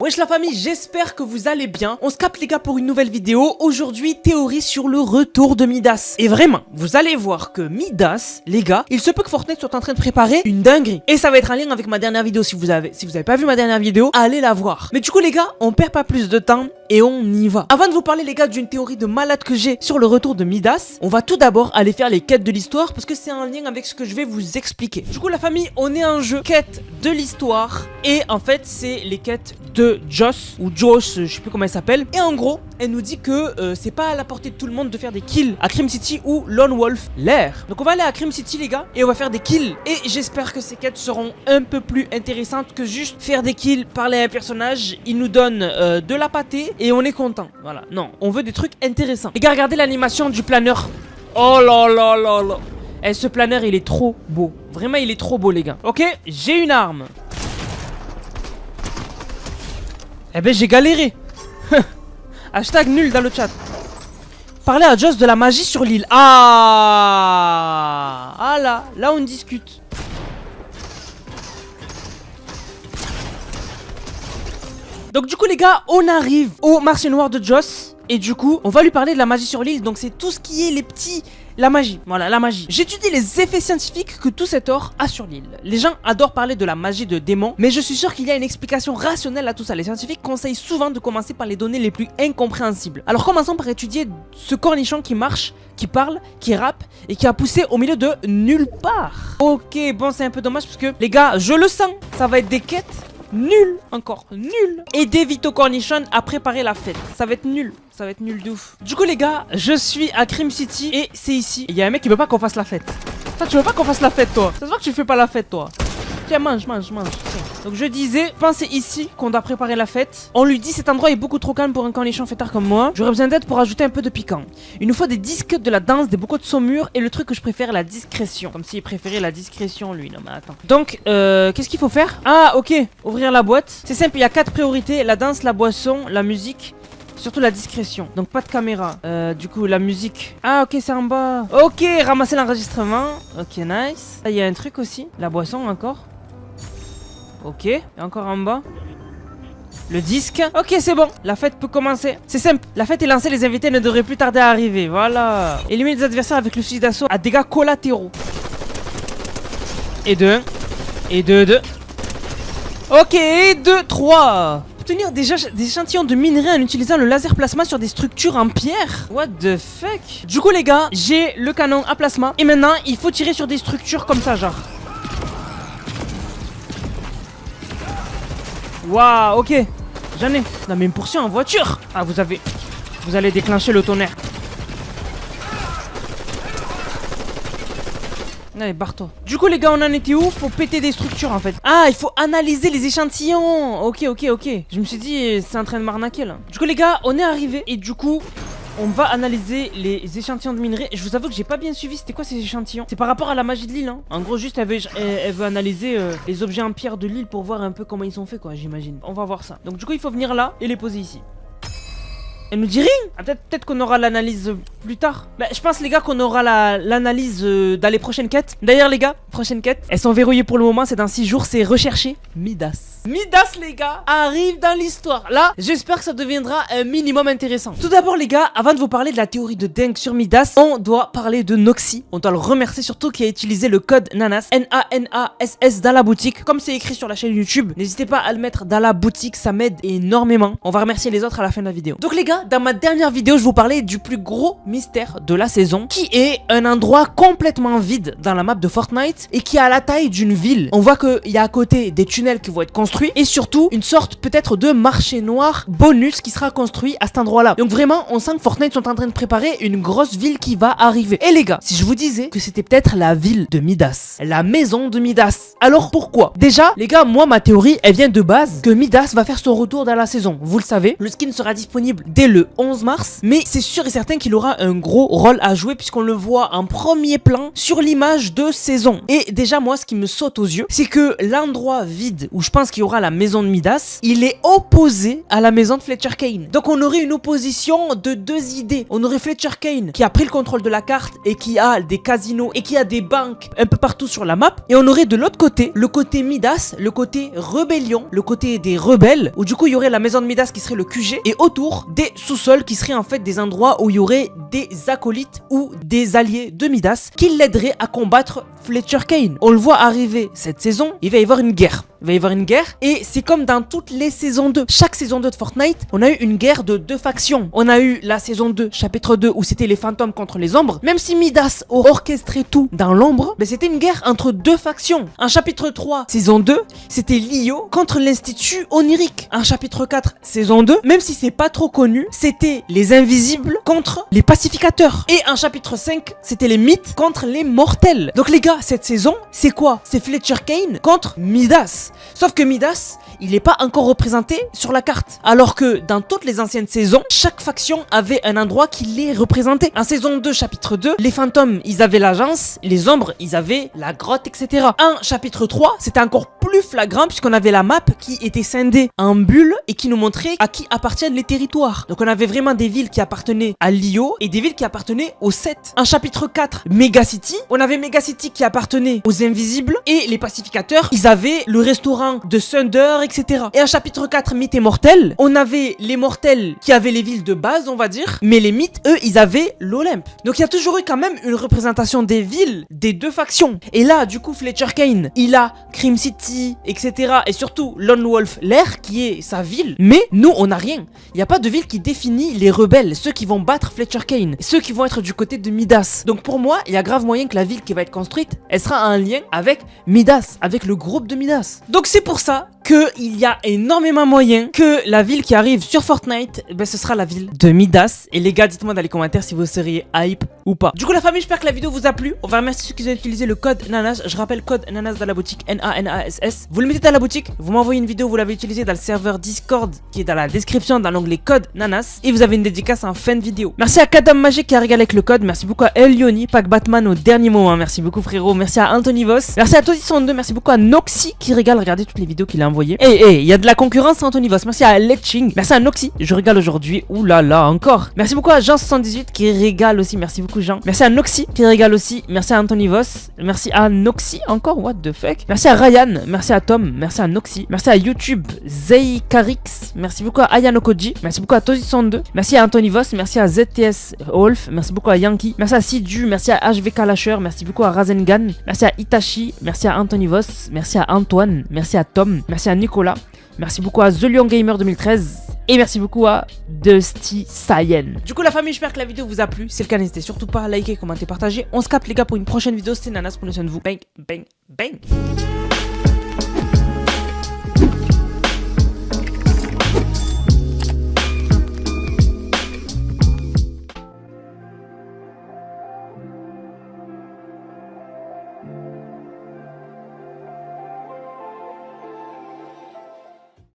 Wesh la famille, j'espère que vous allez bien. On se capte les gars pour une nouvelle vidéo. Aujourd'hui, théorie sur le retour de Midas. Et vraiment, vous allez voir que Midas, les gars, il se peut que Fortnite soit en train de préparer une dinguerie. Et ça va être un lien avec ma dernière vidéo. Si vous avez pas vu ma dernière vidéo, allez la voir. Mais du coup les gars, on perd pas plus de temps et on y va. Avant de vous parler les gars d'une théorie de malade que j'ai sur le retour de Midas, on va tout d'abord aller faire les quêtes de l'histoire parce que c'est un lien avec ce que je vais vous expliquer. Du coup la famille, on est en jeu quête de l'histoire et en fait c'est les quêtes de Joss ou Joss, je sais plus comment elle s'appelle. Et en gros, elle nous dit que c'est pas à la portée de tout le monde de faire des kills à Crim City ou Lone Wolf Lair. Donc on va aller à Crim City les gars et on va faire des kills. Et j'espère que ces quêtes seront un peu plus intéressantes que juste faire des kills, parler à un personnage. Il nous donne de la pâtée et on est content. Voilà, non, on veut des trucs intéressants. Les gars, regardez l'animation du planeur. Oh là là là là. Eh, ce planeur il est trop beau. Vraiment il est trop beau les gars. Ok, j'ai une arme. Eh ben j'ai galéré. Hashtag nul dans le chat. Parler à Joss de la magie sur l'île. Ah là on discute. Donc du coup les gars, on arrive au marché noir de Joss. Et du coup, on va lui parler de la magie sur l'île. Donc c'est tout ce qui est les petits... La magie, voilà, la magie. J'étudie les effets scientifiques que tout cet or a sur l'île. Les gens adorent parler de la magie de démons, mais je suis sûr qu'il y a une explication rationnelle à tout ça. Les scientifiques conseillent souvent de commencer par les données les plus incompréhensibles. Alors commençons par étudier ce cornichon qui marche, qui parle, qui rappe et qui a poussé au milieu de nulle part. Ok, bon c'est un peu dommage parce que les gars, je le sens, ça va être des quêtes. Nul, encore nul. Aider Vito Cornichon à préparer la fête. Ça va être nul. Ça va être nul de ouf. Du coup les gars, je suis à Crim City et c'est ici. Il y a un mec qui veut pas qu'on fasse la fête. Toi tu veux pas qu'on fasse la fête toi. Ça se voit que tu fais pas la fête toi. Tiens mange. Tiens. Donc je disais, pensez ici qu'on doit préparer la fête. On lui dit cet endroit est beaucoup trop calme pour un cornichon fêtard comme moi. J'aurais besoin d'aide pour ajouter un peu de piquant. Il nous faut des disques de la danse, des bocaux de saumure et le truc que je préfère, la discrétion. Comme s'il préférait la discrétion lui. Non mais attends. Donc qu'est-ce qu'il faut faire? Ah ok, ouvrir la boîte. C'est simple, il y a 4 priorités. La danse, la boisson, la musique. Surtout la discrétion. Donc pas de caméra. Du coup la musique. Ah ok c'est en bas. Ok, ramasser l'enregistrement. Ok nice. Il y a un truc aussi. La boisson encore. Ok, et encore en bas. Le disque. Ok c'est bon, la fête peut commencer. C'est simple, la fête est lancée, les invités ne devraient plus tarder à arriver. Voilà. Éliminer les adversaires avec le fusil d'assaut à dégâts collatéraux. Et 2. Et 2. Ok, 2, 3. Obtenir des échantillons de minerais en utilisant le laser plasma sur des structures en pierre. What the fuck? Du coup les gars, j'ai le canon à plasma. Et maintenant, il faut tirer sur des structures comme ça genre. Waouh, ok. J'en ai. Non mais une poursuite en voiture. Ah vous allez déclencher le tonnerre. Allez, barre-toi. Du coup, les gars, on en était où? Faut péter des structures en fait. Ah, il faut analyser les échantillons. Ok. Je me suis dit, c'est en train de m'arnaquer là. Du coup, les gars, on est arrivé. Et du coup, on va analyser les échantillons de minerais. Je vous avoue que j'ai pas bien suivi. C'était quoi ces échantillons? C'est par rapport à la magie de l'île. Hein. En gros, juste, elle veut analyser les objets en pierre de l'île pour voir un peu comment ils sont faits, quoi, j'imagine. On va voir ça. Donc, du coup, il faut venir là et les poser ici. Elle nous dit rien. Ah, peut-être qu'on aura l'analyse plus tard. Bah, je pense les gars qu'on aura l'analyse dans les prochaines quêtes. D'ailleurs les gars, prochaines quêtes, elles sont verrouillées pour le moment, c'est dans 6 jours, c'est rechercher Midas. Midas les gars, arrive dans l'histoire. Là, j'espère que ça deviendra un minimum intéressant. Tout d'abord les gars, avant de vous parler de la théorie de dingue sur Midas, on doit parler de Noxy. On doit le remercier surtout qui a utilisé le code NANAS, N-A-N-A-S-S dans la boutique. Comme c'est écrit sur la chaîne YouTube, n'hésitez pas à le mettre dans la boutique, ça m'aide énormément. On va remercier les autres à la fin de la vidéo. Donc les gars, dans ma dernière vidéo, je vous parlais du plus gros mystère de la saison, qui est un endroit complètement vide dans la map de Fortnite et qui a la taille d'une ville. On voit qu'il y a à côté des tunnels qui vont être construits et surtout une sorte peut-être de marché noir bonus qui sera construit à cet endroit-là. Donc vraiment, on sent que Fortnite sont en train de préparer une grosse ville qui va arriver. Et les gars, si je vous disais que c'était peut-être la ville de Midas, la maison de Midas, alors pourquoi? Déjà, les gars, moi ma théorie, elle vient de base que Midas va faire son retour dans la saison. Vous le savez, le skin sera disponible dès le 11 mars, mais c'est sûr et certain qu'il aura un gros rôle à jouer puisqu'on le voit en premier plan sur l'image de saison. Et déjà moi ce qui me saute aux yeux, c'est que l'endroit vide où je pense qu'il y aura la maison de Midas, il est opposé à la maison de Fletcher Kane. Donc on aurait une opposition de deux idées. On aurait Fletcher Kane qui a pris le contrôle de la carte et qui a des casinos et qui a des banques un peu partout sur la map. Et on aurait de l'autre côté le côté Midas, le côté rébellion, le côté des rebelles, où du coup il y aurait la maison de Midas qui serait le QG et autour des sous-sols qui seraient en fait des endroits où il y aurait des acolytes ou des alliés de Midas qui l'aideraient à combattre Fletcher Kane. On le voit arriver cette saison, il va y avoir une guerre. Il va y avoir une guerre et c'est comme dans toutes les saisons 2. Chaque saison 2 de Fortnite, on a eu une guerre de deux factions. On a eu la saison 2, chapitre 2, où c'était les fantômes contre les ombres. Même si Midas a orchestré tout dans l'ombre, mais c'était une guerre entre deux factions. En chapitre 3, saison 2, c'était Lio contre l'Institut Onirique. En chapitre 4, saison 2, même si c'est pas trop connu, c'était les invisibles contre les pacificateurs. Et en chapitre 5, c'était les mythes contre les mortels. Donc les gars, cette saison, c'est quoi? C'est Fletcher Kane contre Midas. Sauf que Midas, il n'est pas encore représenté sur la carte. Alors que dans toutes les anciennes saisons, chaque faction avait un endroit qui les représentait. En saison 2, chapitre 2, les fantômes, ils avaient l'agence, les ombres, ils avaient la grotte, etc. En chapitre 3, c'était encore plus flagrant puisqu'on avait la map qui était scindée en bulles et qui nous montrait à qui appartiennent les territoires. Donc on avait vraiment des villes qui appartenaient à Lio et des villes qui appartenaient aux 7. En chapitre 4, Megacity, on avait Megacity qui appartenait aux invisibles et les pacificateurs, ils avaient le restaurant de Thunder, etc. Et en chapitre 4, mythes et mortels, on avait les mortels qui avaient les villes de base, on va dire, mais les mythes, eux, ils avaient l'Olympe. Donc il y a toujours eu quand même une représentation des villes des deux factions. Et là, du coup, Fletcher Kane, il a Crim City, etc. Et surtout Lone Wolf Lair, qui est sa ville. Mais nous, on n'a rien. Il n'y a pas de ville qui définit les rebelles, ceux qui vont battre Fletcher Kane, ceux qui vont être du côté de Midas. Donc pour moi, il y a grave moyen que la ville qui va être construite, elle sera en lien avec Midas, avec le groupe de Midas. Donc c'est pour ça qu'il y a énormément moyen que la ville qui arrive sur Fortnite, ben ce sera la ville de Midas. Et les gars, dites-moi dans les commentaires si vous seriez hype ou pas. Du coup la famille, j'espère que la vidéo vous a plu. On va remercier ceux qui ont utilisé le code Nanas. Je rappelle, code Nanas dans la boutique, N-A-N-A-S-S. Vous le mettez dans la boutique, vous m'envoyez une vidéo, vous l'avez utilisé dans le serveur Discord qui est dans la description dans l'onglet code Nanas. Et vous avez une dédicace en fin de vidéo. Merci à Kadam Magic qui a régalé avec le code. Merci beaucoup à Elioni, Pack Batman au dernier moment. Merci beaucoup frérot. Merci à Anthony Voss. Merci à Tosi102. Merci beaucoup à Noxy qui régale. Regardez toutes les vidéos qu'il a envoyées. Il y a de la concurrence à Anthony Voss. Merci à Letching. Merci à Noxy. Je régale aujourd'hui. Ouh là là, encore. Merci beaucoup à Jean78 qui régale aussi. Merci beaucoup Jean. Merci à Noxy qui régale aussi. Merci à Anthony Voss. Merci à Noxy encore. What the fuck. Merci à Ryan. Merci à Tom. Merci à Noxy. Merci à YouTube. Zeikarix. Merci beaucoup à Ayano Koji. Merci beaucoup à Tosi102. Merci à Anthony Voss. Merci à ZTS Wolf. Merci beaucoup à Yankee. Merci à Sidu. Merci à HVK Lasher. Merci beaucoup à Rasengan. Merci à Itachi. Merci à Anthony Voss. Merci à Antoine. Merci à Tom. Merci à Nicolas. Merci beaucoup à The Lion Gamer 2013. Et merci beaucoup à Dusty Cyan. Du coup la famille, j'espère que la vidéo vous a plu. Si c'est le cas, n'hésitez surtout pas à liker, commenter, partager. On se capte les gars pour une prochaine vidéo. C'était Nanas, prenez soin de vous. Bang, bang, bang.